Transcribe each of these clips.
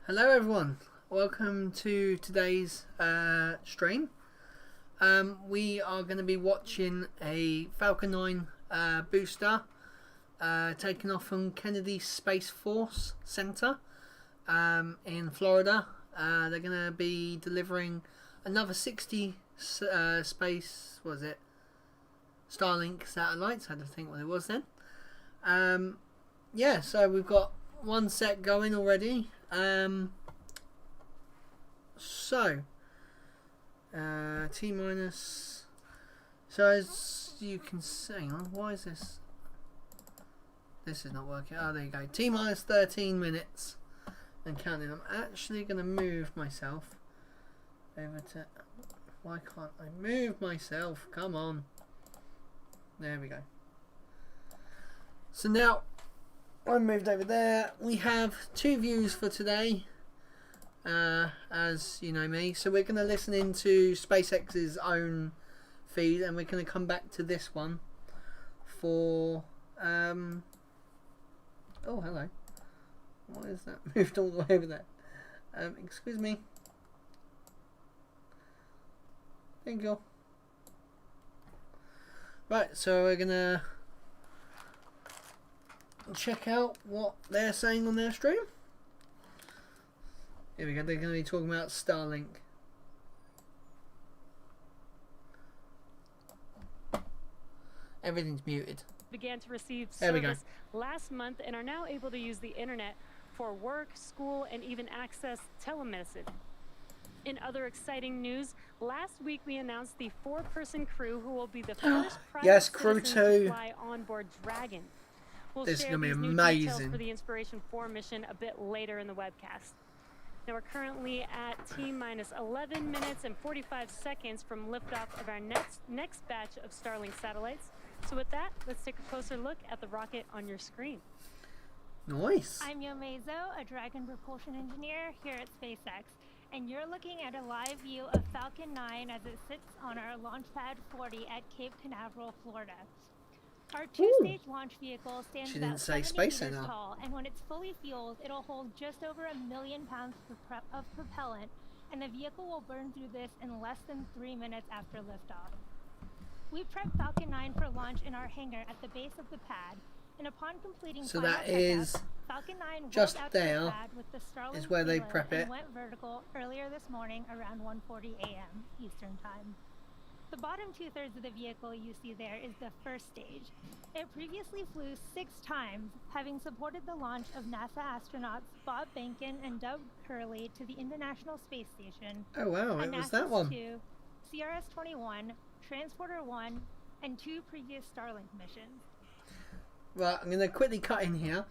Hello everyone, welcome to today's stream. We are going to be watching a Falcon 9 booster taking off from Kennedy Space Force Center in Florida. They're going to be delivering another 60 Starlink satellites. I had to think what it was then. Yeah, so we've got one set going already. T minus. So as you can see, hang on, why is this? This is not working. Oh, there you go. T minus 13 minutes and counting. I'm actually going to move myself over to. Why can't I move myself? Come on. There we go. So now I moved over there. We have two views for today, as you know me. So we're going to listen into SpaceX's own feed, and we're going to come back to this one for. Oh, hello. Why is that moved all the way over there? Excuse me. Thank you. Right, so we're going to check out what they're saying on their stream. Here we go, they're going to be talking about Starlink. Everything's muted. Began to receive service last month and are now able to use the internet for work, school, and even access telemedicine. In other exciting news, last week we announced the 4-person crew who will be the first private crew citizen to fly onboard Dragon. We'll this is share going to be these amazing. new details for the Inspiration 4 mission a bit later in the webcast. Now we're currently at T-minus 11 minutes and 45 seconds from liftoff of our next batch of Starlink satellites. So with that, let's take a closer look at the rocket on your screen. Nice. I'm Yomezo, a Dragon propulsion engineer here at SpaceX, and you're looking at a live view of Falcon 9 as it sits on our launch pad 40 at Cape Canaveral, Florida. Our two-stage launch vehicle stands about 70 meters tall, and when it's fully fueled, it'll hold just over 1 million pounds of propellant, and the vehicle will burn through this in less than 3 minutes after liftoff. We prepped Falcon 9 for launch in our hangar at the base of the pad, and upon completing final checkup, Falcon 9 just out there to the pad with the Starlink is where they payload prep it. And went vertical earlier this morning around 1:40 a.m. Eastern Time. The bottom 2/3 of the vehicle you see there is the first stage. It previously flew 6 times, having supported the launch of NASA astronauts Bob Behnken and Doug Hurley to the International Space Station. Oh wow, it was that one. NASA's 2, CRS-21, Transporter 1, and 2 previous Starlink missions. Right, I'm going to quickly cut in here.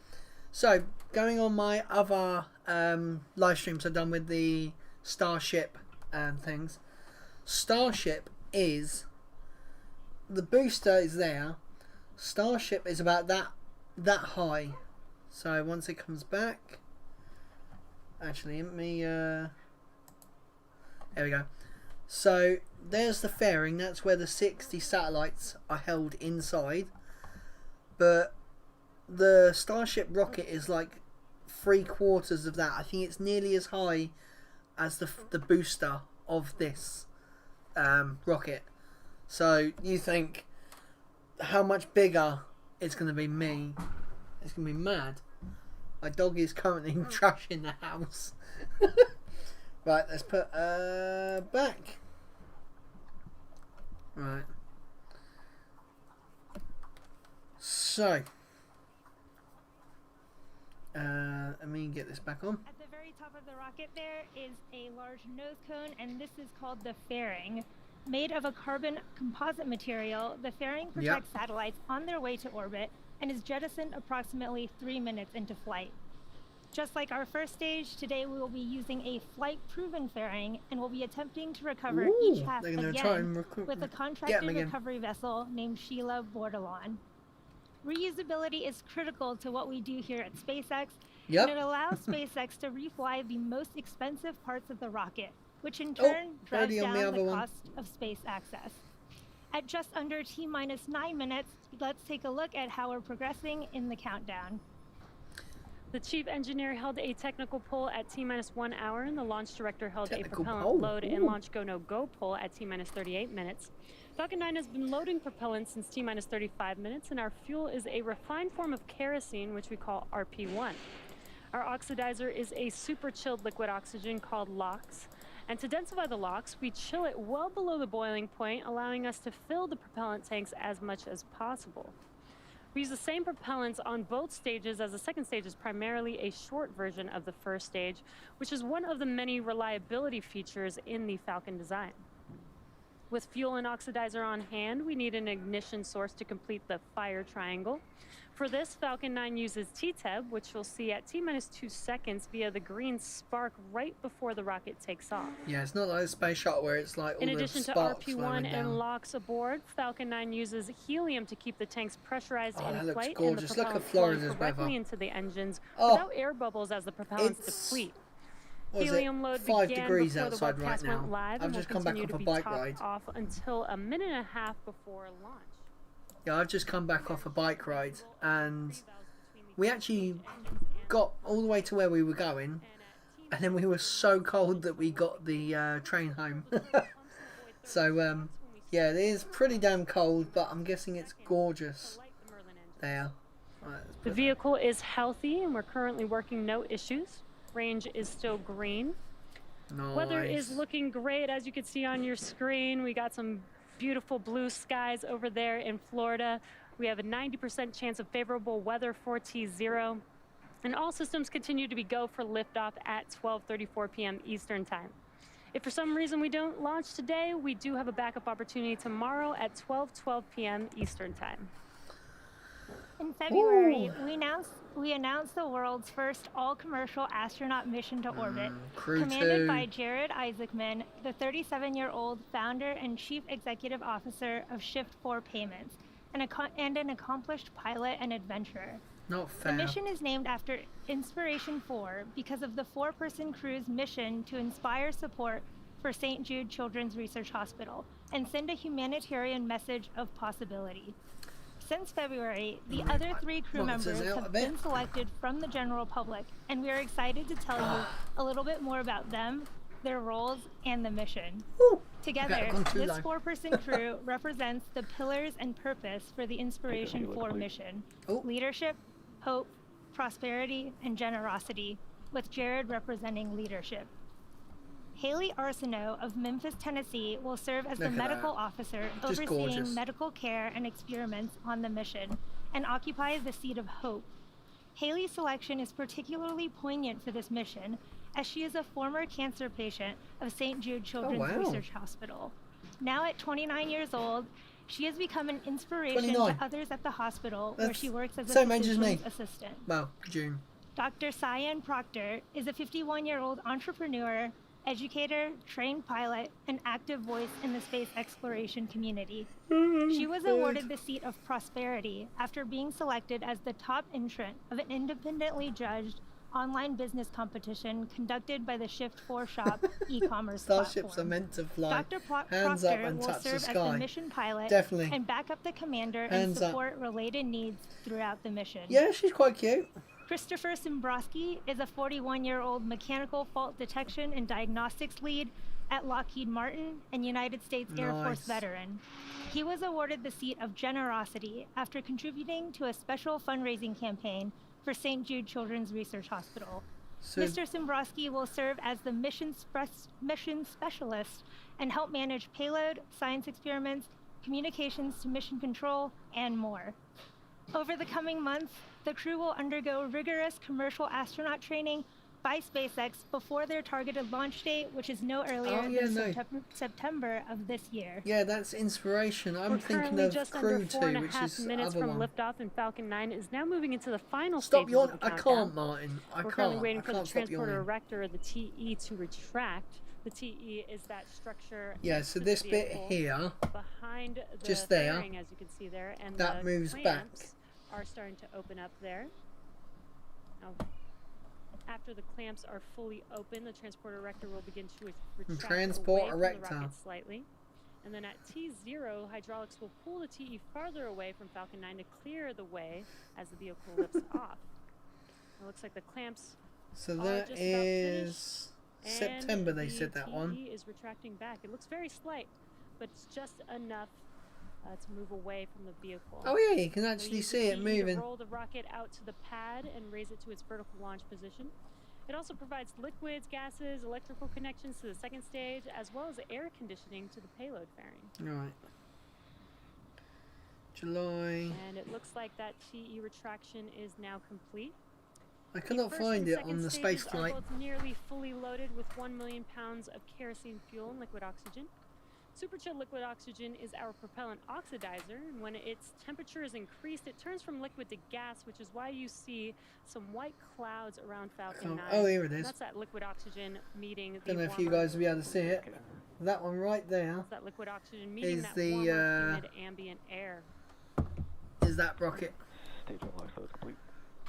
So, going on my other live streams I've done with the Starship and things. Starship is, the booster is there. Starship is about that high. So once it comes back, actually let me there we go. So there's the fairing. That's where the 60 satellites are held inside. But the Starship rocket is like 3/4 of that. I think it's nearly as high as the booster of this rocket. So you think how much bigger it's going to be me? It's going to be mad. My dog is currently trashing the house. Right, let's put back. Right. So let me get this back on. At the very top of the rocket there is a large nose cone, and this is called the fairing. Made of a carbon composite material, the fairing protects satellites on their way to orbit and is jettisoned approximately 3 minutes into flight. Just like our first stage, today we will be using a flight-proven fairing and will be attempting to recover each half again with a contracted recovery vessel named Sheila Bordelon. Reusability is critical to what we do here at SpaceX, and it allows SpaceX to refly the most expensive parts of the rocket, which in turn drives down the cost of space access. At just under T-minus 9 minutes, let's take a look at how we're progressing in the countdown. The chief engineer held a technical poll at T-minus 1 hour, and the launch director held Technical a propellant poll. load and Ooh. launch go-no-go poll at T-minus 38 minutes. Falcon 9 has been loading propellant since T-minus 35 minutes, and our fuel is a refined form of kerosene, which we call RP1. Our oxidizer is a super chilled liquid oxygen called LOX. And to densify the LOX, we chill it well below the boiling point, allowing us to fill the propellant tanks as much as possible. We use the same propellants on both stages, as the second stage is primarily a short version of the first stage, which is one of the many reliability features in the Falcon design. With fuel and oxidizer on hand, we need an ignition source to complete the fire triangle. For this, Falcon 9 uses TTEB, which you'll see at T-minus 2 seconds via the green spark right before the rocket takes off. Yeah, it's not like a space shuttle where it's like all In the addition to sparks RP1 flowing down. and LOX aboard, Falcon 9 uses helium to keep the tanks pressurized Oh, that in looks flight gorgeous. and Look the at propellant flowing Florida's directly weather. into the engines Oh, without air bubbles as the propellants it's- deplete. What is Helium it? load 5 began degrees before the outside right webcast now. went live I've and will just come back continue off to a be bike topped ride. off until a minute and a half before launch. Yeah, I've just come back off a bike ride, and we actually got all the way to where we were going, and then we were so cold that we got the train home. So, yeah, it is pretty damn cold, but I'm guessing it's gorgeous there. Right, let's The put vehicle is healthy and we're currently working no issues. Range is still green. that- Weather is Nice. looking great, as you can see on your screen. We got some beautiful blue skies over there in Florida. We have a 90% chance of favorable weather for T0. And all systems continue to be go for liftoff at 12:34 p.m. Eastern Time. If for some reason we don't launch today, we do have a backup opportunity tomorrow at 12:12 p.m. Eastern Time. In February, Ooh. we announced the world's first all-commercial astronaut mission to orbit, Crew commanded 2. by Jared Isaacman, the 37-year-old founder and chief executive officer of Shift4 Payments, and an accomplished pilot and adventurer. Not The fair. mission is named after Inspiration 4 because of the 4-person crew's mission to inspire support for St. Jude Children's Research Hospital and send a humanitarian message of possibility. Since February, the other 3 crew Well, it says members out a have bit. been selected from the general public, and we are excited to tell you a little bit more about them, their roles, and the mission. Woo. Together, Okay, I've gone too this low. 4-person crew represents the pillars and purpose for the Inspiration 4 mission: Oh. leadership, hope, prosperity, and generosity, with Jared representing leadership. Haley Arsenault of Memphis, Tennessee will serve as the Look at medical that. officer Just overseeing gorgeous. medical care and experiments on the mission and occupies the seat of hope. Haley's selection is particularly poignant for this mission as she is a former cancer patient of St. Jude Children's wow. Research Hospital. Now at 29 years old, she has become an inspiration 29. to others at the hospital where That's she works as a same age as me. physician's assistant. Well, June. Dr. Cyan Proctor is a 51-year-old entrepreneur, educator, trained pilot, and active voice in the space exploration community. She was awarded the seat of prosperity after being selected as the top entrant of an independently judged online business competition conducted by the Shift4 Shop e-commerce Starships platform. are meant to fly. Dr. Hands up Proctor and will touch the serve as the sky. mission pilot Definitely. and back up the commander and Hands up. support related needs throughout the mission. Yeah, she's quite cute. Christopher Simbrowski is a 41-year-old mechanical fault detection and diagnostics lead at Lockheed Martin and United States Air Force Nice. veteran. He was awarded the seat of generosity after contributing to a special fundraising campaign for St. Jude Children's Research Hospital. So, Mr. Simbrowski will serve as the mission specialist and help manage payload, science experiments, communications to mission control, and more. Over the coming months, the crew will undergo rigorous commercial astronaut training by SpaceX before their targeted launch date, which is no earlier than September of this year. yeah, that's inspiration. I'm We're thinking currently of just Crew under 2, 4.5 which is the minutes other from one. liftoff, and Falcon 9 is now moving into the final Stop stages yawning. of the I countdown. can't, Martin. I We're can't. currently waiting I for the can't stop transporter yawning. erector, or the TE, to retract. The TE is that structure. Yeah, next so to the this bit vehicle here, behind the just there, fairing, as you can see there, and that the moves back. clamps are starting to open up there. Now, after the clamps are fully open, the transporter erector will begin to retract Transport away from erector. the rocket slightly. And then at T0, hydraulics will pull the TE farther away from Falcon 9 to clear the way as the vehicle lifts off. It looks like the clamps So are that just about is finished, September. They and said that the one. TE is retracting back. It looks very slight, but it's just enough to move away from the vehicle. Oh yeah, you can We'll actually use the see it TE moving. to roll the rocket out to the pad and raise it to its vertical launch position. It also provides liquids, gases, electrical connections to the second stage, as well as air conditioning to the payload fairing. Right. July. And it looks like that TE retraction is now complete. I The cannot first find and it second on the stages space are flight. both nearly fully loaded with 1 million pounds of kerosene fuel and liquid oxygen. Superchill liquid oxygen is our propellant oxidizer, and when its temperature is increased, it turns from liquid to gas, which is why you see some white clouds around Falcon 9. Oh, here it is. That's that liquid oxygen meeting the Don't know if you warmer- guys will be able to see it. That one right there That's that liquid oxygen meeting is that the, warmer, humid ambient air. is that rocket. Stage 1 lock load complete.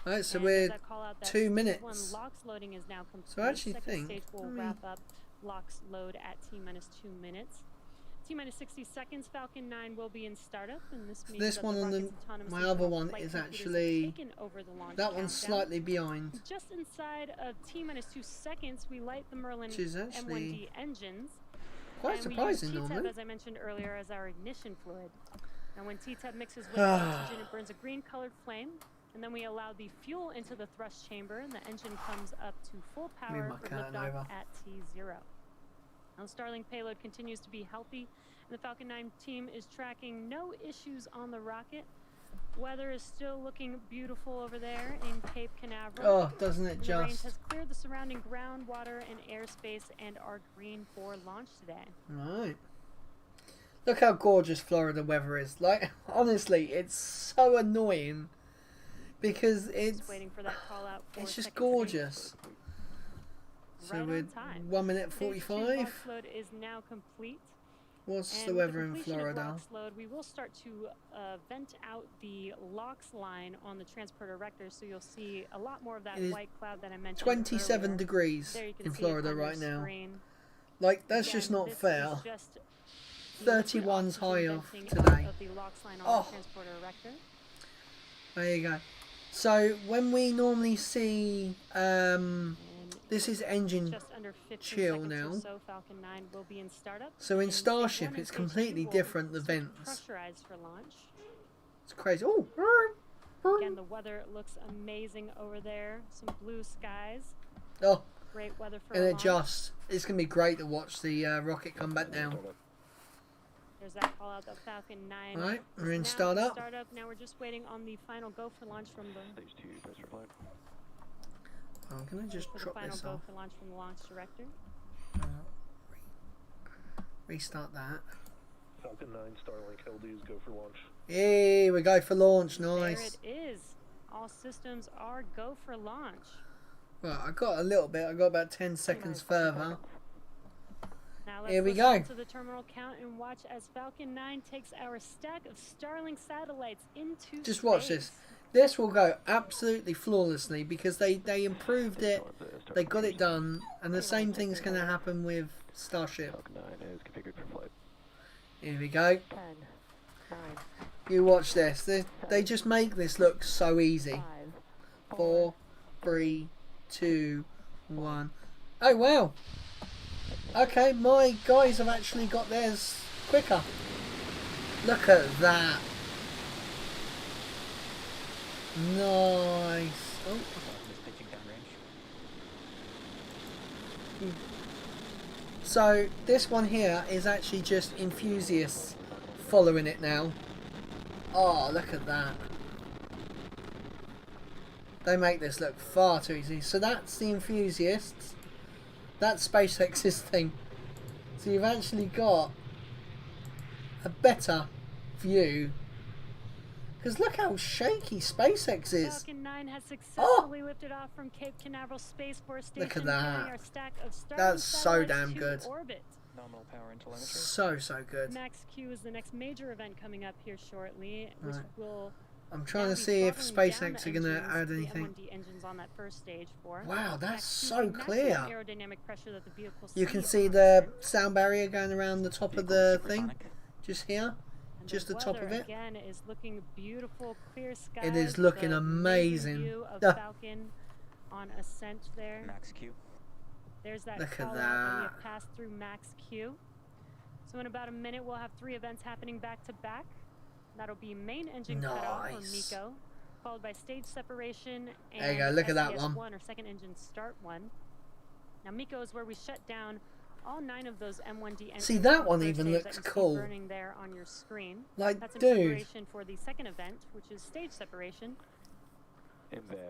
Alright, so And we're as I call out that 2 stage minutes. 1 LOX loading is now complete. So I actually Second think, stage will wrap up LOX load at T-2 minutes. T-minus 60 seconds, Falcon 9 will be in startup, and this means This that one the on rocket's autonomous my other internal one flight is computers have actually, taken over the launch that one's countdown. slightly behind. Just inside of T-minus 2 seconds, we light the Merlin Which is actually M1D engines. quite and surprising we use T-Teb, normally. as I mentioned earlier, as our ignition fluid. And when T-Teb mixes with oxygen, it burns a green-colored flame. And then we allow the fuel into the thrust chamber, and the engine comes up to full power my for curtain liftoff over. at T0. Now, the Starlink payload continues to be healthy, and the Falcon 9 team is tracking no issues on the rocket. Weather is still looking beautiful over there in Cape Canaveral. Oh, doesn't it And the rain just? has cleared the surrounding ground, water, and airspace, and are green for launch today. Right. Look how gorgeous Florida weather is. Like, honestly, it's so annoying. Because it's Just waiting for that call out for it's just second stage. gorgeous. So Right we're on time. 1 minute Stage 2 45. LOX load is now complete. What's And the with weather in completion of Florida? LOX load, we will start to vent out the LOX line on the transporter rector, so you'll see a lot more of that It is white cloud that I mentioned 27 earlier. degrees There you can in see it Florida on your right now. screen. Like, that's Again, just not this is fair. just the liquid 31's high oxygen off venting out today. of the LOX line on Oh. the transporter rector. There you go. So when we normally see, And this is engine. just under 15 chill seconds now. or so, Falcon 9 will be in startup. So in And stage Starship, 1 and it's stage completely 2 will different, the start vents. pressurized for launch. It's crazy. Oh, Again, the weather looks amazing over there. Some blue skies. oh, Great weather for and a it launch. just, it's gonna be great to watch the rocket come back down. There's that call out that Falcon 9. Right, is we're in now startup. Now we're just waiting on the final go for launch from the Stage 2 press for flight. I'm gonna just for the drop final this go off. for launch from the launch director. Restart that. Falcon 9 Starlink LDs go for launch. Yay, we go for launch. Nice. There it is. All systems are go for launch. Right, I got a little bit. I got about 10 seconds further. Now let's Here we listen go. to the terminal count and watch as Falcon 9 takes our stack of Starlink satellites into Just watch space. this. This will go absolutely flawlessly because they improved it. They got it done, and the same thing's going to happen with Starship. Falcon 9 is configured for flight. Here we go. 10, 9, You watch this. They just make this look so easy. 5, 4, 3, 2, 1. Oh wow. Okay, my guys have actually got theirs quicker. Look at that. Nice. Oh. So this one here is actually just enthusiasts following it now. Oh, look at that. They make this look far too easy. So that's the enthusiasts. That's SpaceX's thing. So you've actually got a better view. Because look how shaky SpaceX is. Falcon 9 has successfully lifted off from Cape Canaveral Space Force Station, Look at carrying that. our stack of Starlink That's so satellites damn to good. orbit. Nominal power and telemetry. So good. Max Q is the next major event coming up here shortly, which Right. will I'm trying now to be see if throttling down SpaceX the are going to engines, add the anything. M1D engines on that first stage for. Wow, that's Max so Q's the maximum clear. aerodynamic pressure that the vehicle You can sees see on the Earth. sound barrier going around the top of the thing. Just here. And just the top of weather, it. Again, is looking beautiful, clear skies. It is with looking an amazing. view of Ah. Falcon on ascent there. Max Q. There's that Look at call out that. we have passed through max Q. So in about a minute, we'll have 3 events happening back to back. That'll be main engine cutoff on Nice. MECO, followed by stage separation and There you go, look at that SES1 one. or second engine start one. Now MECO is where we shut down all 9 of those M1D engines. See, that on the one first even stage looks that you see cool. burning there on your screen. Like, That's in dude. preparation for the second event, which is stage separation.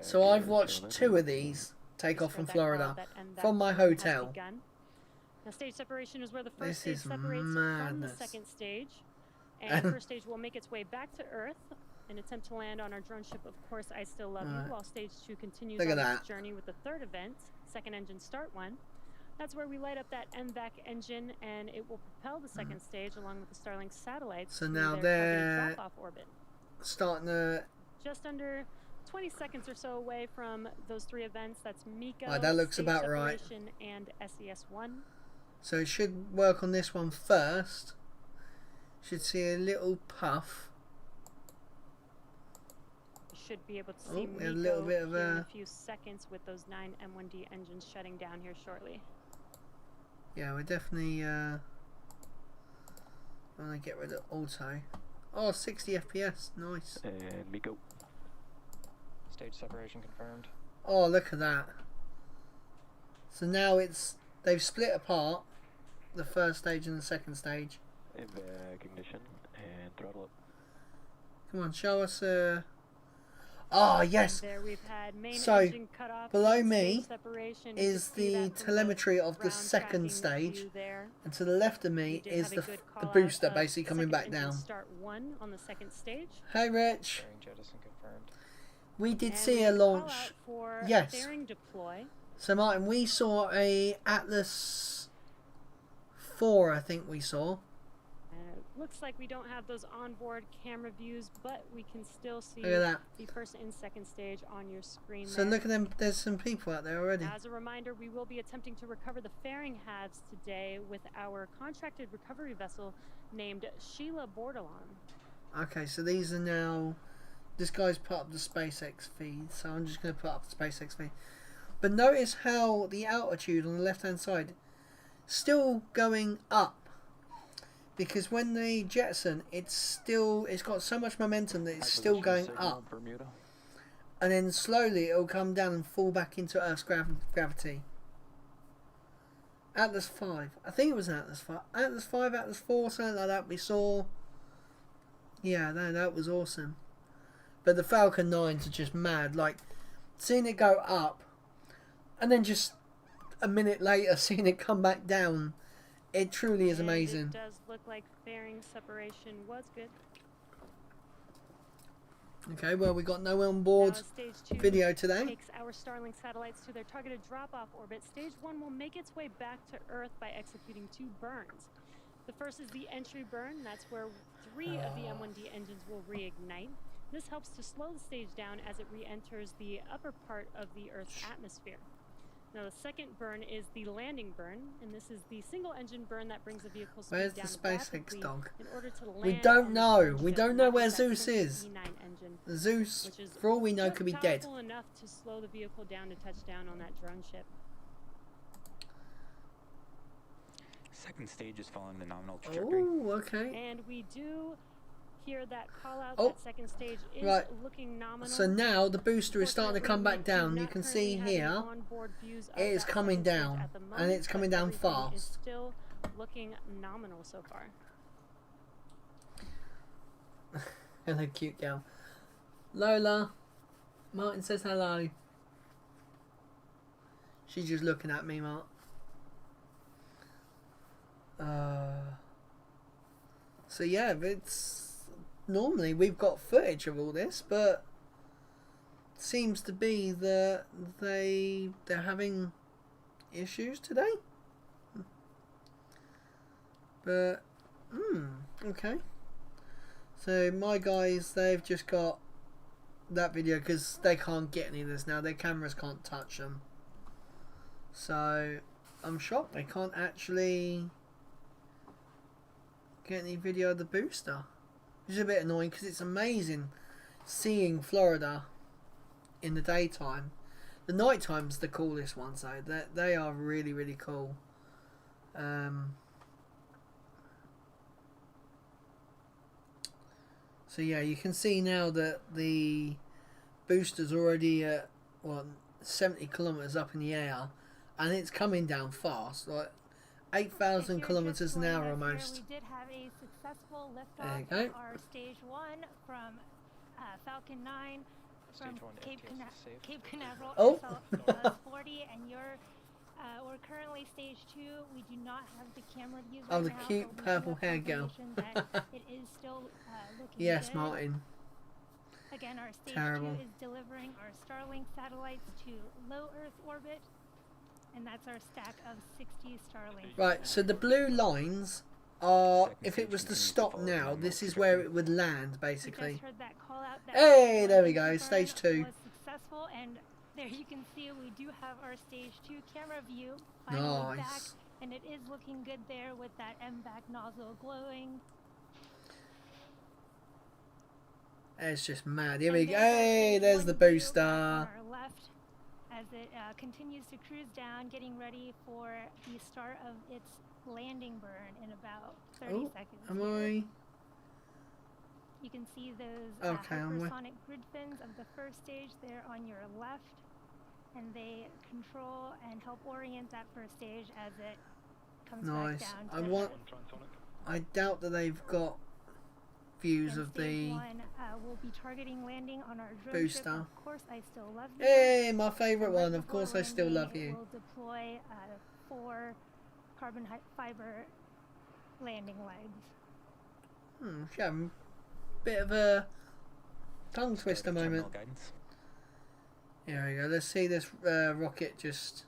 So I've watched 2 of these take off from Florida from my hotel. Now stage separation is where the first This stage is separates from the madness. second stage. And the first stage will make its way back to Earth and attempt to land on our drone ship, Of Course I Still Love You, while stage 2 continues Look on at its that. journey with the third event, second engine start one. That's where we light up that MVAC engine and it will propel the second stage along with the Starlink satellites So to now their they're targeted drop-off orbit. Starting to... Just under 20 seconds or so away from those 3 events. That's MECO, Right, that looks stage about right. separation, and SES1. So it should work on this one first. Should see a little puff. You should be able to Oh, see we had a MECO little bit of here in a- a few seconds with those 9 M1D engines shutting down here shortly. Yeah, we're definitely want to get rid of auto. Oh, 60 FPS, nice. And MECO. Stage separation confirmed. Oh, look at that. So now they've split apart the first stage and the second stage. MVAC ignition and throttle up. Come on, show us. Oh yes. And there we've had main So, engine cutoff below and me stage separation. You is can see the that from telemetry of the ground second tracking stage, view there. and to the left of We me did is have a the good the call-out booster of basically coming second back engine down. Start 1 on the second stage. Hey Rich, Fairing jettison confirmed. we did And see we a had launch. call-out for Yes. fairing deploy. So Martin, we saw a Atlas 4, I think we saw. Looks like we don't have those onboard camera views, but we can still see Look at that. the first and second stage on your screen So there. look at them. There's some people out there already. As a reminder, we will be attempting to recover the fairing halves today with our contracted recovery vessel named Sheila Bordelon. Okay, so these are now. This guy's put up the SpaceX feed, so I'm just going to put up the SpaceX feed. But notice how the altitude on the left-hand side still going up, because when they jettison, it's got so much momentum that it's still going up, Bermuda. and then slowly it'll come down and fall back into Earth's gravity. Atlas 5, I think it was Atlas 5, Atlas 5, Atlas 4, something like that. We saw. Yeah, that was awesome. But the Falcon 9s are just mad. Like, seeing it go up, and then just a minute later seeing it come back down, it truly is And amazing. it does look like fairing separation was good. Okay, well, we got no onboard Now, stage 2 video today. takes our Starlink satellites to their targeted drop-off orbit. Stage 1 will make its way back to Earth by executing 2 burns. The first is the entry burn. That's where 3 of the M1D engines will reignite. This helps to slow the stage down as it re-enters the upper part of the Earth's atmosphere. Now the second burn is the landing burn, and this is the single engine burn that brings the vehicle speed Where's down the SpaceX rapidly dog? in order to land We don't on the know. drone We ship, don't know not where use that Zeus simple is. E9 engine, Zeus, which is for all we know, just could be dead. powerful enough to slow the vehicle down to touch down on that drone ship. Second stage is following the nominal trajectory. Oh, okay. And we do hear that call out. Oh, That second stage is right. looking nominal. So now the booster is starting to come back down. You can see here it is coming down, and it's coming down Is fast. still looking nominal so far. Hello, cute girl. Lola, Martin says hello. She's just looking at me, Mark. So yeah, it's normally we've got footage of all this, but it seems to be that they're having issues today. But okay. So my guys, they've just got that video because they can't get any of this now. Their cameras can't touch them. So I'm shocked they can't actually get any video of the booster, which is a bit annoying because it's amazing seeing Florida in the daytime. The night time's the coolest ones though. They are really, really cool. So yeah, you can see now that the booster's already at 70 kilometers up in the air, and it's coming down fast, like 8,000 kilometers an hour almost. We did have a successful There you liftoff go. of our stage 1 from Falcon 9 from Stage 1 Cape MTS is safe. Cape Canaveral Oh. SL-40, and we're currently stage 2. We do not have the camera to use Oh, right the now, cute but we do purple have hair girl. confirmation that it is still looking Yes, good. Martin. Again, our stage Terrible. 2 is delivering our Starlink satellites to low Earth orbit, and that's our stack of 60 Starlink. Right, so the blue lines are, Second if it stage was to continues to stop follow now, normal this is trajectory. where it would land, We basically. just heard that call out. That Hey, there we engine go, burn stage 2. was successful, and there you can see we do have our stage 2 camera view finally back, Nice. and it is looking good there with that M-back nozzle glowing. It's just mad. Here we And go. there's our Hey, stage there's the 1 view booster. on our left as it continues to cruise down, getting ready for the start of its landing burn in about 30 Oh, seconds. am here. I? You can see those Okay, I'm with. hypersonic grid fins of the first stage there on your left, and they control and help orient that first stage as it comes Nice. back down. I to want. Earth. I doubt that they've got views And of stage the. 1 will be targeting landing on our drone ship. Booster. Of course, I still love you. Hey, my favourite And right one. Of before course, I still landing, love you. We'll deploy 4 carbon fiber landing legs. She's having a bit of a tongue twister Terminal moment. guidance. Here we go. Let's see this rocket just.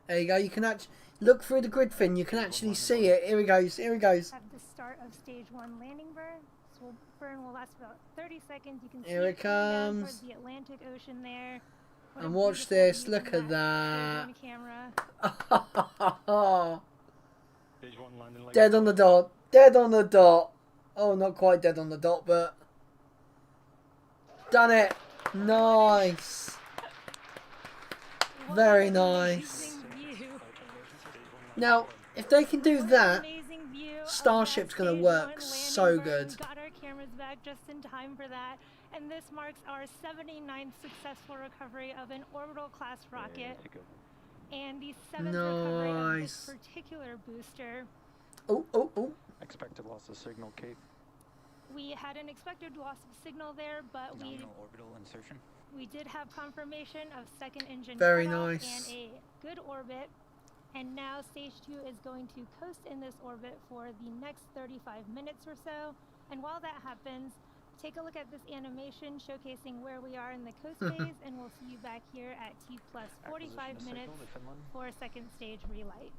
There you go. You can actually look through the grid fin. You can actually see it. Here he goes. Here he goes. At the start of stage 1 landing burn. So burn will last about 30 seconds. You can see Here it coming down comes. towards the Atlantic Ocean there. What a And watch beautiful this. view Look from at that that. stage 1 camera. Stage 1 landing leg. Dead on the dot. Dead on the dot. Oh, not quite dead on the dot, but done it. Nice. What Very an nice. amazing view. Now, if they can do What an that, amazing view of Starship's that gonna stage work 1 landing so burn. good. We got our cameras back just in time for that. And this marks our 79th successful recovery of an orbital class rocket. And the 7th recovery of this Nice. particular booster. Oh, oh, oh. Expected loss of signal, Kate. We had an expected loss of signal there, but Nominal orbital insertion. we did have confirmation of second engine Very cutoff nice. and a good orbit. And now stage 2 is going to coast in this orbit for the next 35 minutes or so. And while that happens, take a look at this animation showcasing where we are in the coast phase, and we'll see you back here at T plus 45 Acquisition of minutes signal to Finland. for a second stage relight.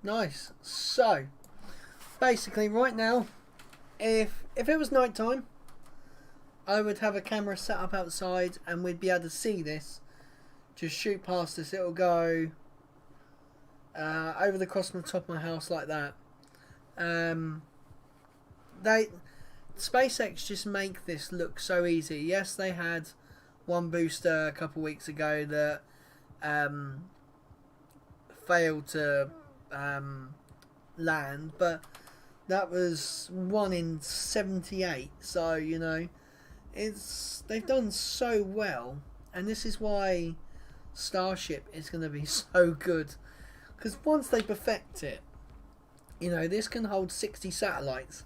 Nice. So, basically, right now, if it was night time, I would have a camera set up outside, and we'd be able to see this. Just shoot past us. It'll go over the cross from the top of my house like that. SpaceX just make this look so easy. Yes, they had one booster a couple weeks ago that failed to land, but that was 1 in 78. So you know, they've done so well, and this is why Starship is going to be so good, because once they perfect it, you know, this can hold 60 satellites.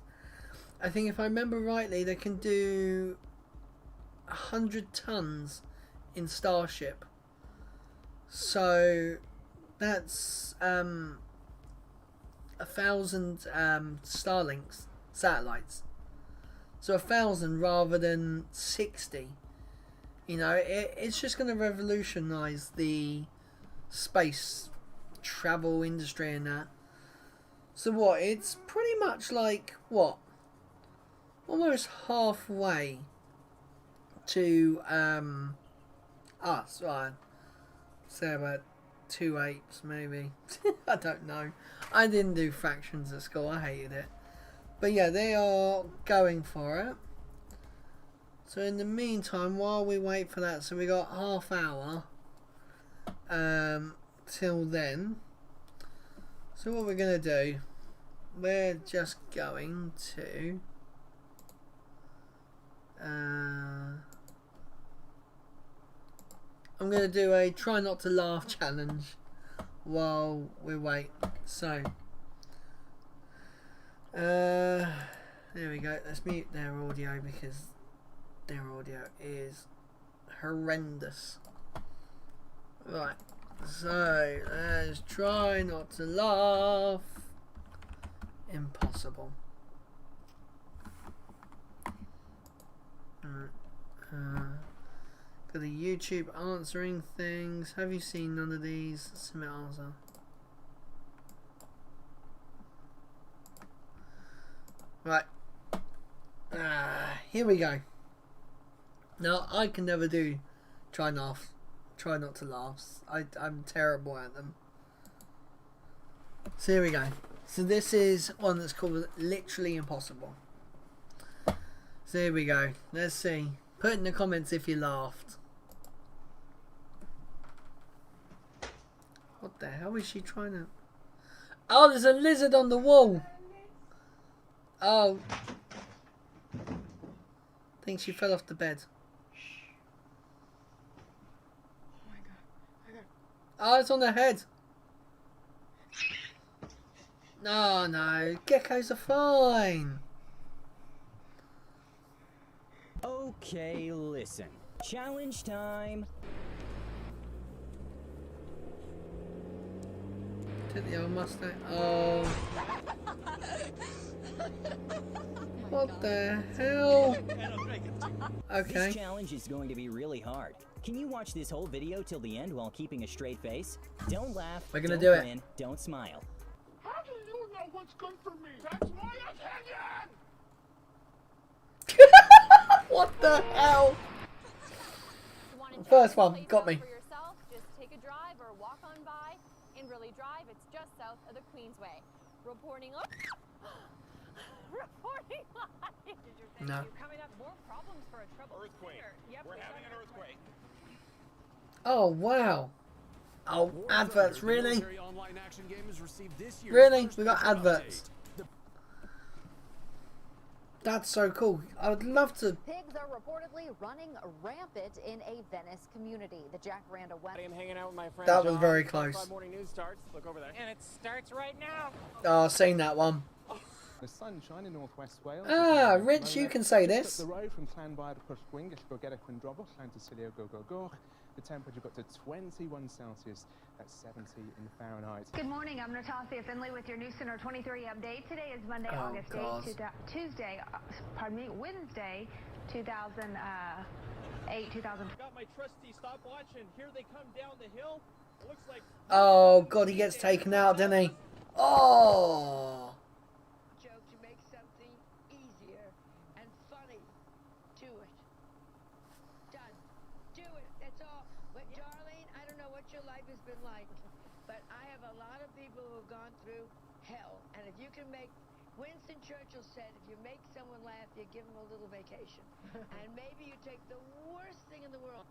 I think if I remember rightly, they can do 100 tons in Starship. So that's 1,000 Starlinks satellites. So 1,000 rather than 60. You know, it's just going to revolutionise the space travel industry and that. So what? It's pretty much like what? Almost halfway to us, right? Say about 2 apes, maybe. I don't know. I didn't do fractions at school. I hated it. But yeah, they are going for it. So in the meantime, while we wait for that, so we got half hour till then. So what we're gonna do, we're just going to I'm gonna do a try not to laugh challenge while we wait. So there we go. Let's mute their audio because their audio is horrendous. Right, so let's try not to laugh. Impossible. Got the YouTube answering things. Have you seen none of these? Submit answer. Right. Here we go. Now I can never do try not to laugh. I'm terrible at them. So here we go. So this is one that's called Literally Impossible. So here we go. Let's see. Put in the comments if you laughed. What the hell is she trying to... Oh, there's a lizard on the wall. Oh. I think she fell off the bed. Oh, it's on her head. No, no. Geckos are fine. Okay, listen. Challenge time. Take the old Mustang. Oh. What the hell? Okay. This challenge is going to be really hard. Can you watch this whole video till the end while keeping a straight face? Don't laugh. We're gonna don't do it. grin, Don't smile. How do you know what's good for me? That's my opinion! What the hell? First one got me. For yourself, just take a drive or walk on by. In Really Drive, it's just south of the Queensway. Reporting live. Reporting live. No. You're coming up more problems for a troubled Earthquake. Yep, We're having an earthquake. Oh wow. Oh, adverts, really? Online action game has received this year's Really? first We got major adverts. update. That's so cool. I would love to. Pigs are reportedly running rampant in a Venice community. The Jacaranda West. I am hanging out with my friend That was John. very Fox close. 5 Morning News starts. Look over there. And it starts right now. Oh, I've seen that one. The sunshine in northwest Wales. Ah, Rich, you can say this. The road from Llanfair to Pwllgwyngyll to Gorgera Quindrobwll down to Cilio Go. The temperature got to 21 Celsius. That's 70 in Fahrenheit. Good morning. I'm Natasha Finley with your News Center 23 update. Today is Monday, August 8th, Wednesday, 2000. Got my trusty stopwatch, and here they come down the hill. Looks like. Oh god, he gets taken out, doesn't he? Oh. Joke to make something easier and funny. Do it. Done. Do it. That's all. But Darlene, I don't know what your life has been like, but I have a lot of people who have gone through hell. And if you can make, Winston Churchill said, if you make someone laugh, you give them a little vacation. And maybe you take the worst thing in the world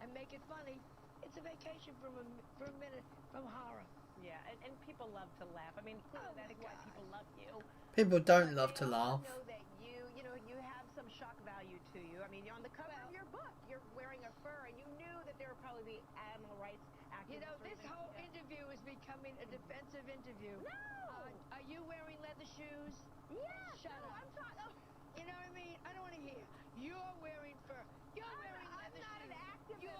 and make it funny. It's a vacation for a minute from horror. Yeah, and people love to laugh. I mean, clearly that's why people love you. People don't love to laugh. Know that you have some shock value to you. I mean, you're on the cover of your book. You're wearing a fur, and you knew that there would probably be animal rights activists. You know, this whole interview is becoming a defensive interview. No! Are you wearing leather shoes? Yeah. Shut up. I'm talking. You know what I mean? I don't want to hear. You're wearing fur. You're wearing leather shoes. I'm not an activist.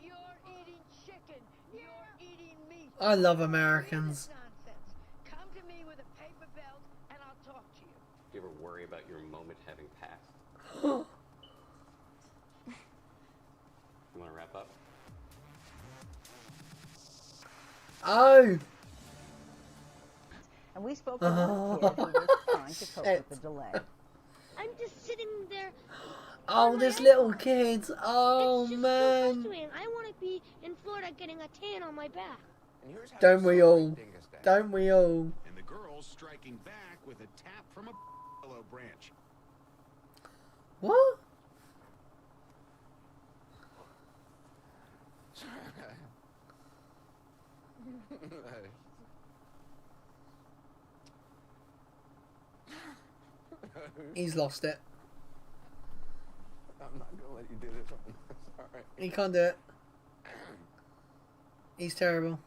You're eating chicken. Yeah. You're eating meat. I love This Americans. nonsense. Come to me with a paper belt, and I'll talk to you. Do you ever worry about your moment having passed? You want to wrap up? Oh. And we spoke to one kid who was trying to cope with the delay. I'm just sitting there. Oh, this little kid. Oh, it's just man. So frustrating. I want to be in Florida getting a tan on my back. Don't we all? Don't we all? And the girls striking back with a tap from a willow branch. What? He's lost it. I'm not gonna let you do this one. Sorry. He can't do it. He's terrible.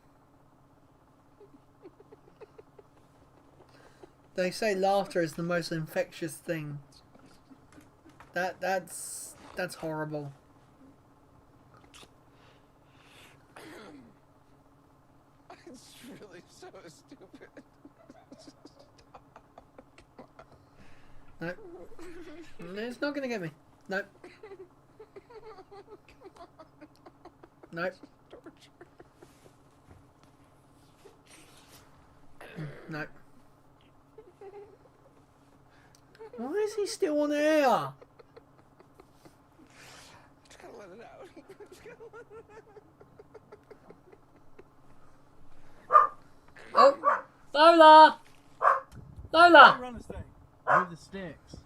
They say laughter is the most infectious thing. That's horrible. It's really so stupid. Nope. It's not gonna get me. Nope. Nope. Nope. Why is he still on air? Just gotta let it out. Just gotta let it out. Oh, Lola! Lola! Run this thing. Move the sticks.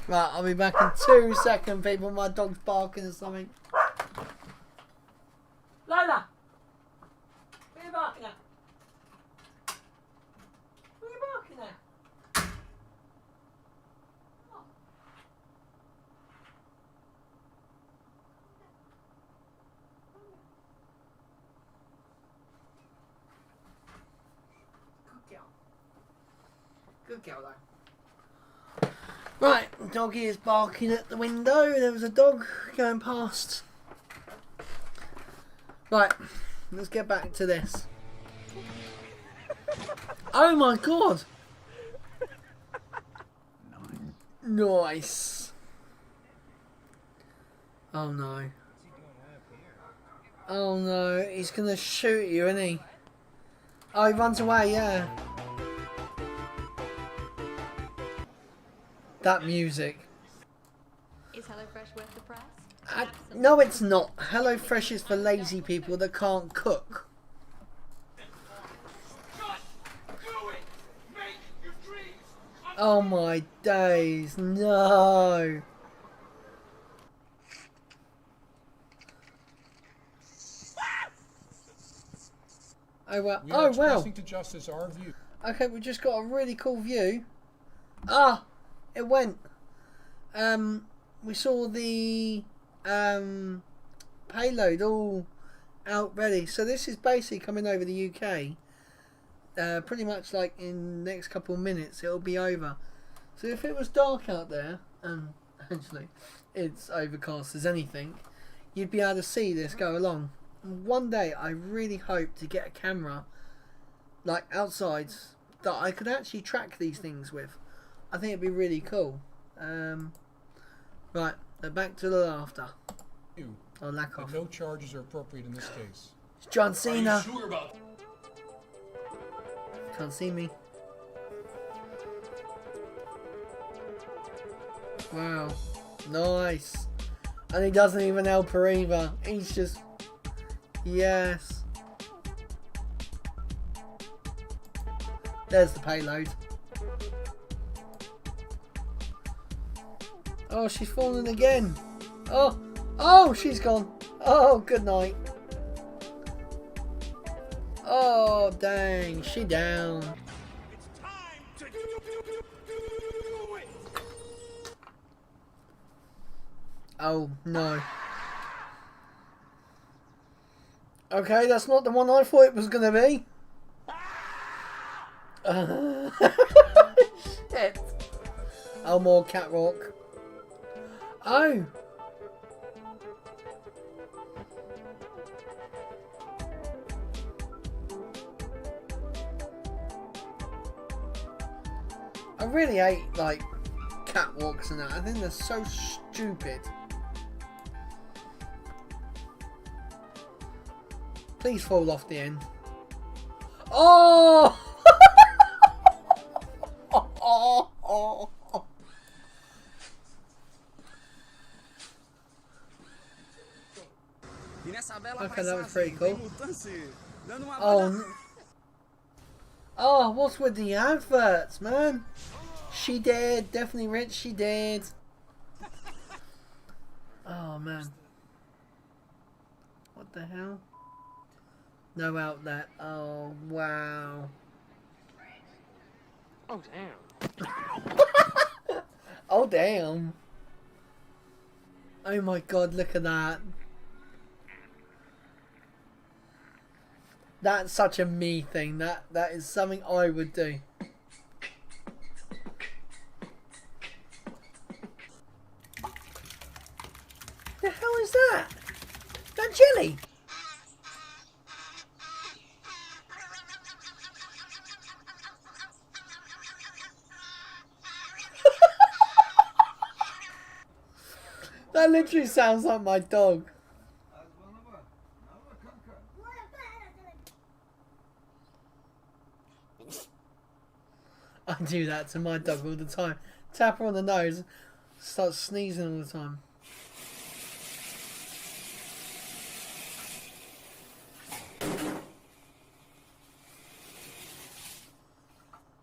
Right, I'll be back in 2 seconds, people. My dog's barking or something. Lola! What are you barking at? What are you barking at? Oh. Good girl. Good girl, though. Right, doggy is barking at the window. There was a dog going past. Right, let's get back to this. Oh my god! Nice. Oh no. Oh no, he's gonna shoot you, isn't he? Oh, he runs away, yeah. That music. Is HelloFresh worth the price? No, it's not. HelloFresh is for lazy people that can't cook. Oh my days, no. Oh well. Oh well. To justice our view. Okay, we just got a really cool view. Ah, it went. We saw the payload all out ready. So this is basically coming over the UK. Pretty much like in the next couple of minutes it'll be over. So if it was dark out there, and actually it's overcast as anything, you'd be able to see this go along. One day I really hope to get a camera like outside that I could actually track these things with. I think it'd be really cool. Right, so back to the laughter. Or lack of. No charges are appropriate in this case. It's John Cena. Are you sure about? Can't see me. Wow. Nice. And he doesn't even help her either. He's just... Yes. There's the payload. Oh, she's fallen again. Oh. Oh, she's gone. Oh, good night. Oh, dang. She down. It's time to do it. Oh, no. Okay, that's not the one I thought it was going to be. Shit. Oh, more catwalk. Oh. I really hate, like, catwalks and that. I think they're so stupid. Please fall off the end. Oh! Okay, that was pretty cool. Oh, oh, what's with the adverts, man? She did, definitely rich. She did. Oh man. What the hell? No outlet. Oh, wow. Oh, damn. Oh, damn. Oh my god, look at that. That's such a me thing. That is something I would do. The hell is that? That jelly? That literally sounds like my dog. I do that to my dog all the time. Tap her on the nose, start sneezing all the time.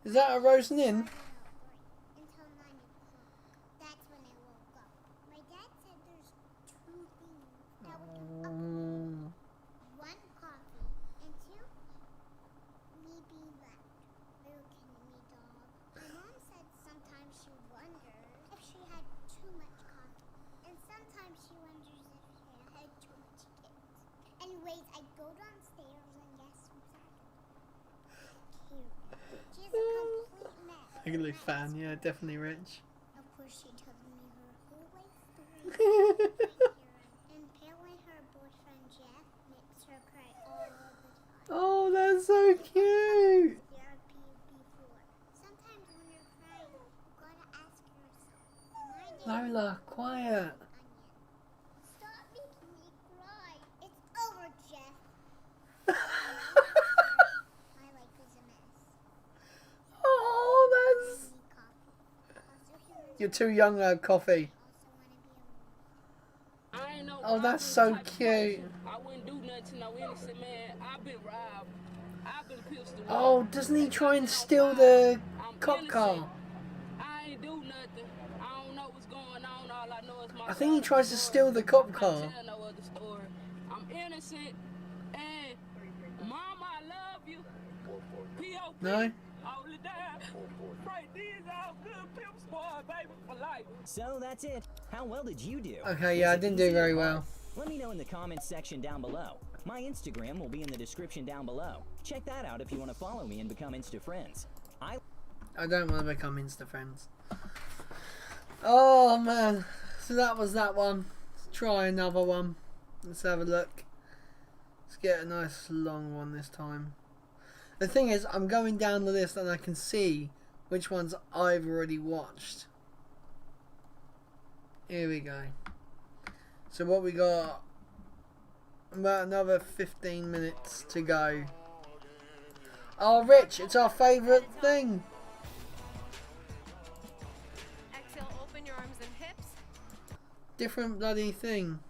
Is that a roasting in? Anyways, I go downstairs and guess who's cute. She's a complete mess. Ugly fan, yeah, definitely rich. Of course, she tells me her whole life story. And apparently her boyfriend Jeff makes her cry all the time. Oh, that's so cute. Therapy before. Sometimes when you're crying, you gotta ask yourself, am I doing Lola, quiet. Stop making me cry. It's over, Jeff. My life is a mess. Oh, that's... You're too young to have coffee. Oh, that's so cute. I wouldn't do nothing to no innocent man. I've been robbed. I've been pistol robbed. Oh, doesn't he try and steal the cop car? I ain't do nothing. I don't know what's going on. All I know is my I think he tries to steal the cop car. tell no other story. I'm innocent. And Mama, I love you. P.O.P. No? Hold it down. Right, these all good pimp squad, baby, for life. So that's it. How well did you do? Okay, yeah, I didn't do very well. Let me know in the comments section down below. My Instagram will be in the description down below. Check that out if you want to follow me and become Insta friends. I don't want to become Insta friends. Oh man, so that was that one. Let's try another one. Let's have a look. Let's get a nice long one this time. The thing is, I'm going down the list and I can see which ones I've already watched. Here we go. So what we got? About another 15 minutes to go. Oh, Rich, it's our favourite thing. Exhale, open your arms and hips. Different bloody thing.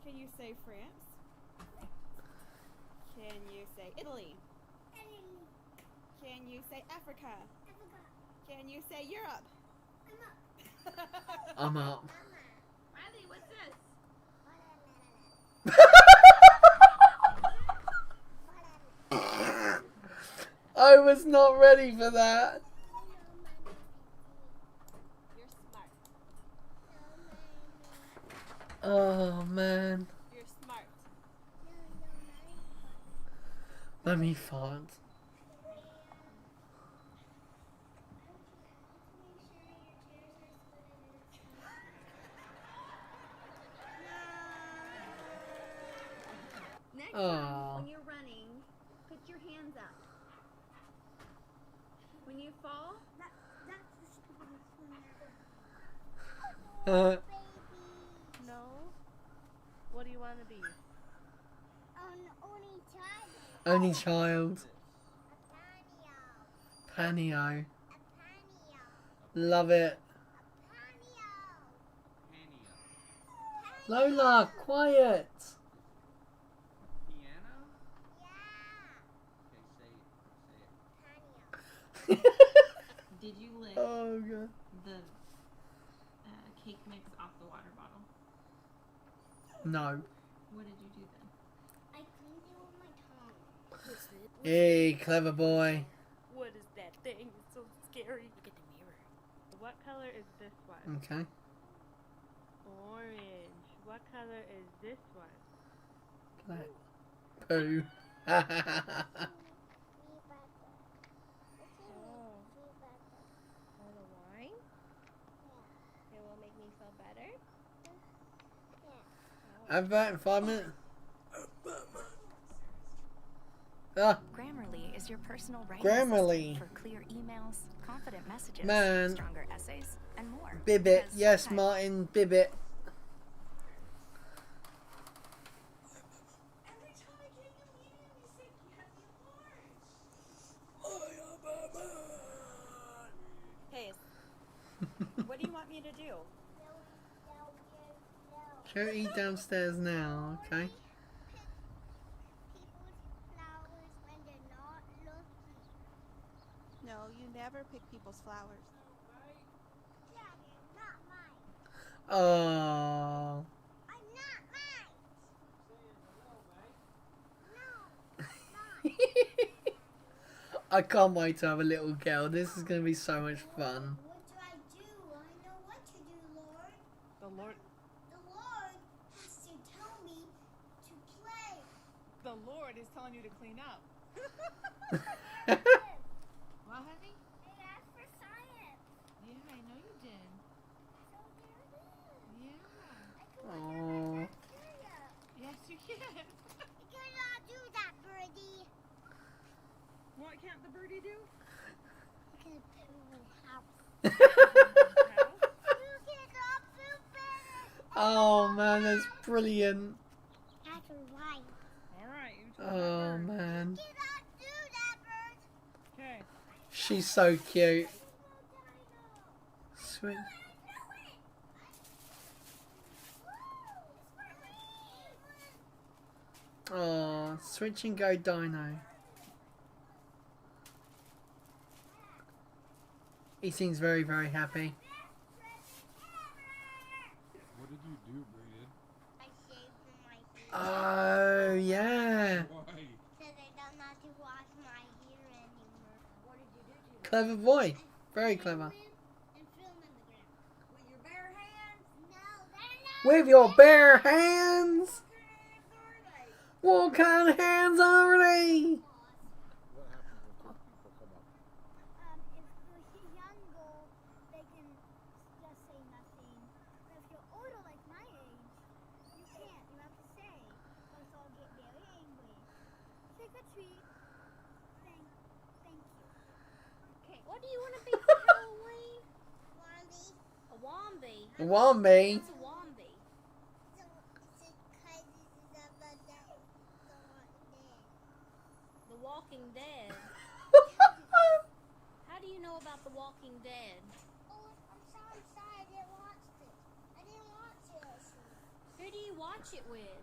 Can you say France? Can you say Italy? Can you say Africa? Can you say Europe? I'm up. Riley, what's this? I was not ready for that. You're smart. Oh man. You're smart. Let me fart. Next Oh. time, when you're running, put your hands up. When you fall, No? What do you want to be? Only child. Panio. Love it. Lola, quiet. did you lick Oh god. the cake mix off the water bottle? No. What did you do then? Hey, clever boy. What is that thing? It's so scary. Look at the mirror. What color is this one? Okay. Orange. What color is this one? Black. Poo. Want a wine? It will make me feel better. Advert in 5 minutes. Ah. Grammarly is your personal writing Grammarly. assistant for clear emails, confident messages, Man. stronger essays, and more. Bibbit. Because Yes, sometimes- Martin. Bibbit. Hey, what do you want me to do? Go eat downstairs now, okay? No, you never pick people's flowers. Oh. I can't wait to have a little girl. This is going to be so much fun. What do I do? I know what to do, Lord. The Lord, The Lord has to tell me to play. the Lord is telling you to clean up. What, honey? I asked for science. Yeah, I know you did. So there it is. Yeah. I could never Oh. bacteria. Yes, you can. You cannot do that, birdie. What can't the birdie do? You can poo in the house. You cannot poop in it. Oh man, that's brilliant. That's right. All right. You Oh man. You cannot do that, bird. Okay. She's so cute. Sweet. Oh, switch and go dino. He seems very, very happy. What did you do, Brayden? I shaved my hair. Oh, yeah. Why? So they don't have to wash my hair anymore. What did you do? Clever boy. Very clever. And film in the ground. With your bare hands? No, they're not. With your bare hands. What kind of hands are they? What kind of hands are they? What happens when two people come up? If you're younger, they can just say nothing. But if you're older, like my age, you can't. You have to say. Or else I'll get very angry. Trick or treat. Thank you. Okay, what do you want to be for Halloween? Wombi. A wombi. Wombi. What's a wombi? So, it's because this is about The Walking Dead. How do you know about The Walking Dead? Oh, I'm sorry. I didn't watch it. I didn't watch it. Who do you watch it with?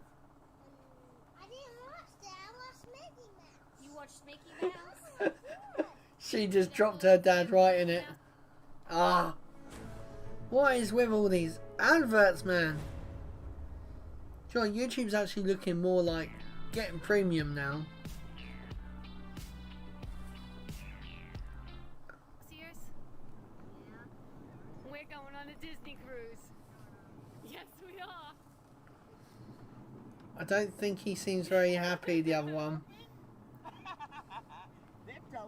I didn't watch that. I watched Mickey Mouse. You watched Mickey Mouse? She just dropped her dad right in it. Ah. What is with all these adverts, man? John, YouTube's actually looking more like getting premium now. Sears? Yeah. We're going on a Disney cruise. Yes, we are. I don't think he seems very happy, the other one. That's our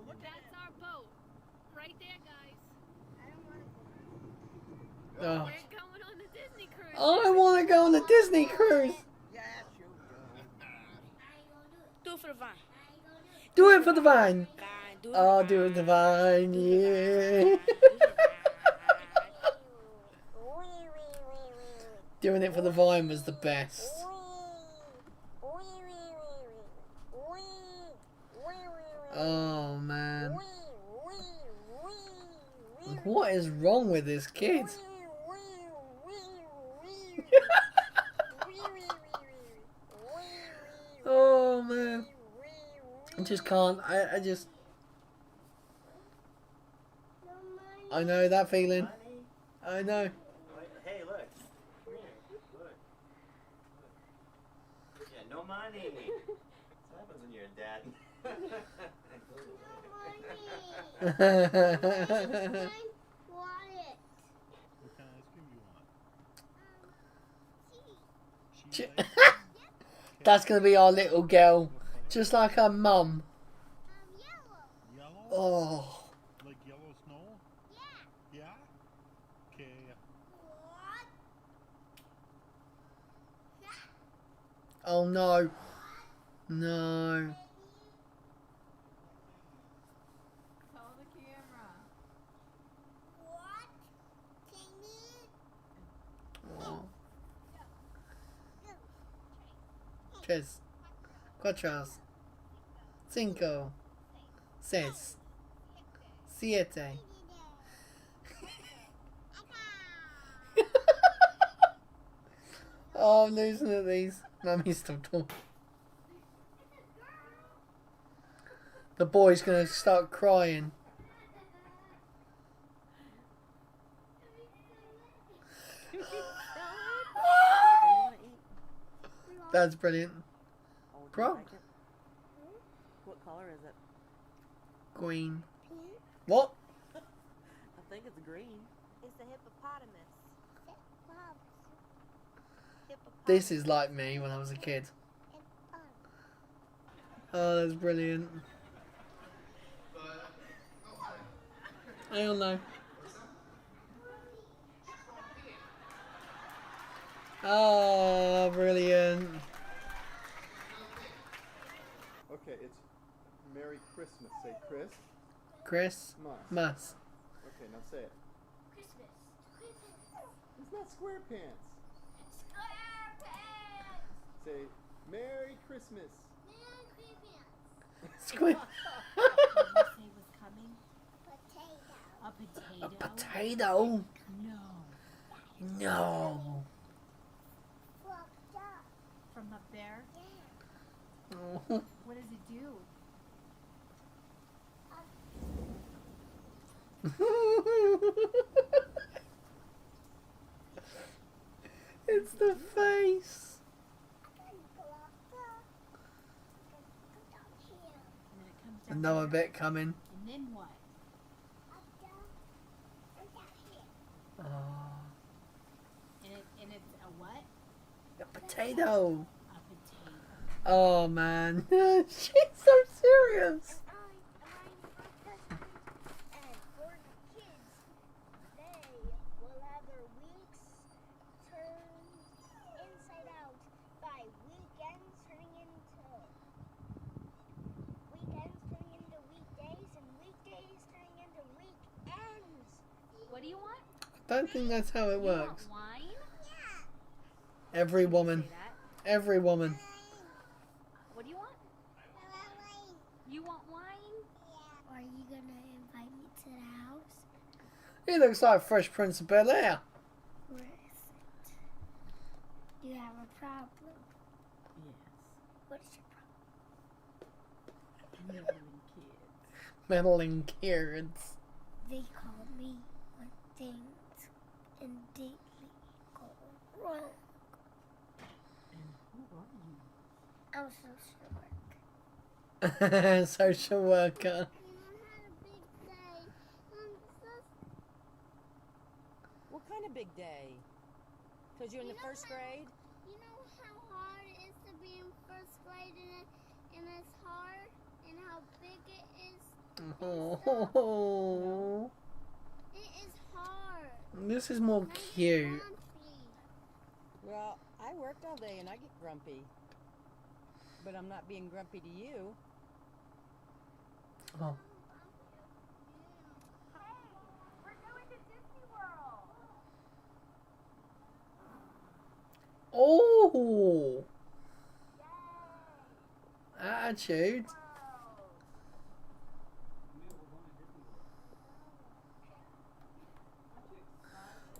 boat. Right there, guys. Oh. We're going on the Disney cruise. I want to go on a Disney cruise. Do it for the vine. Do it for the vine. Do I'll do it for the vine, yeah. Doing it for the vine was the best. Oh man. What is wrong with this kid? Oh man. I just can't. I just. I know that feeling. I know. Hey, look. Come here. Look. Yeah, no money. What happens when you're a dad? What kind of ice cream you want? That's gonna be our little girl, just like her mum. Yellow? Oh. Like yellow snow? Yeah. Yeah? Okay. Oh no. No. Tell the camera. Oh. Tres, cuatro, cinco, seis, siete. Oh, I'm losing at these. Mummy, stop talking. The boy's gonna start crying. That's brilliant. Bro. Like it? What color is it? Green. What? I think it's green. It's a hippopotamus. This is like me when I was a kid. Oh, that's brilliant. I don't know. Oh, brilliant. Okay, it's Merry Christmas. Say Chris. Chris. Mus. Okay, now say it. Christmas. It's not SquarePants. Say Merry Christmas. Squid. Say was coming? A potato. A potato? No. No. From up there? Oh. What does it do? It's the face. Another bit coming. And then what? Oh. And it's a what? A potato. A potato. Oh man. She's so serious. What do you want? I don't think that's how it works. You want wine? Every woman. Every woman. What do you want? You want wine? Are you gonna invite me to the house? He looks like Fresh Prince of Bel-Air. Where is it? Do you have a problem? Yes. What is your problem? Meddling kids. They call me when things indeedly go wrong. And who are you? I'm a social worker. Social worker. What kind of big day? Because you're in the first grade? You know how hard it is to be in first grade and it's hard and how big it is? Oh. It is hard. This is more cute. Well, I worked all day and I get grumpy. But I'm not being grumpy to you. Oh. We're going to Disney World. Oh. Attitude.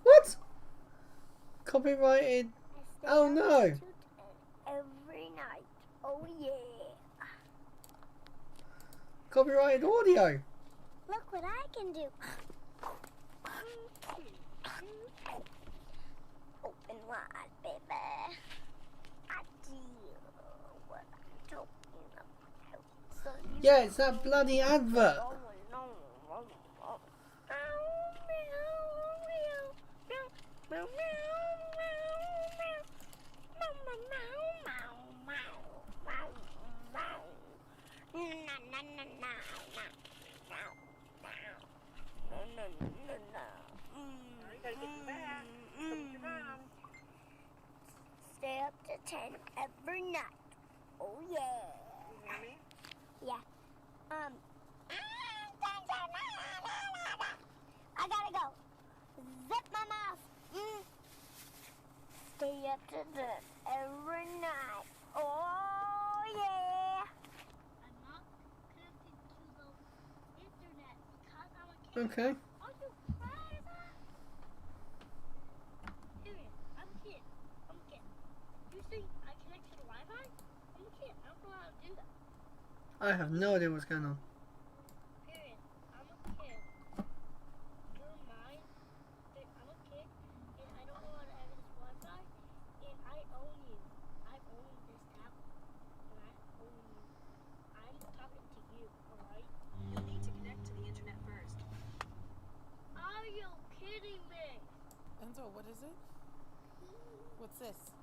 What? Copyrighted. Oh no. Every night. Oh yeah. Copyrighted audio. Look what I can do. Open wide, baby. I do what I'm talking about. So Yeah, it's that bloody advert. Stay up to 10 every night. Oh yeah. You hear me? Yeah. I gotta go. Zip my mouth. Stay up to 10 every night. Oh yeah. I'm not connected to the internet because I'm a kid. Okay. Are you crazy? Period. I'm a kid. I'm a kid. You think I connect to the Wi-Fi? I'm a kid. I don't know how to do that. I have no idea what's going on. Period. I'm a kid. You're mine. I'm a kid, and I don't know how to edit this Wi-Fi, and I own you. I own this tablet, and I own you. I'm talking to you, alright? You'll need to connect to the internet first. Are you kidding me? Enzo, what is it? What's this?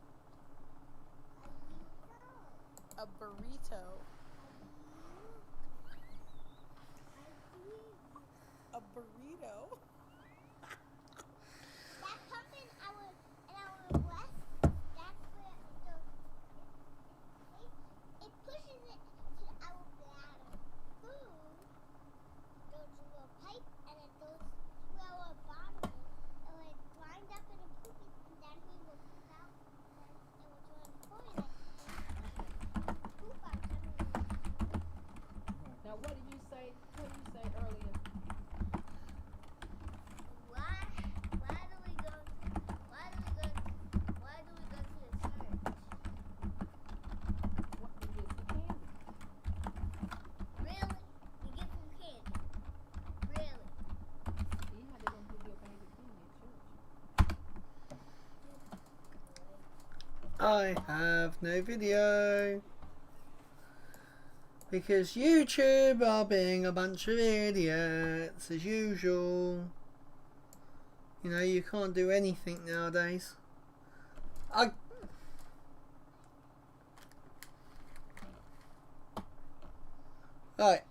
A burrito. A burrito? That comes in our west. That's where it pushes it to our bladder. Food goes to a pipe and it goes to our bottom and when it winds up in a poopy and then we will poop out and it will join the toilet and poop out everywhere. Now, what did you say? What did you say earlier? Why do we go to the church? What to get some candy? Really? We get some candy. Really? Yeah, they're gonna give you a bag of candy at church. I have no video. Because YouTube are being a bunch of idiots as usual. You know, you can't do anything nowadays. Right.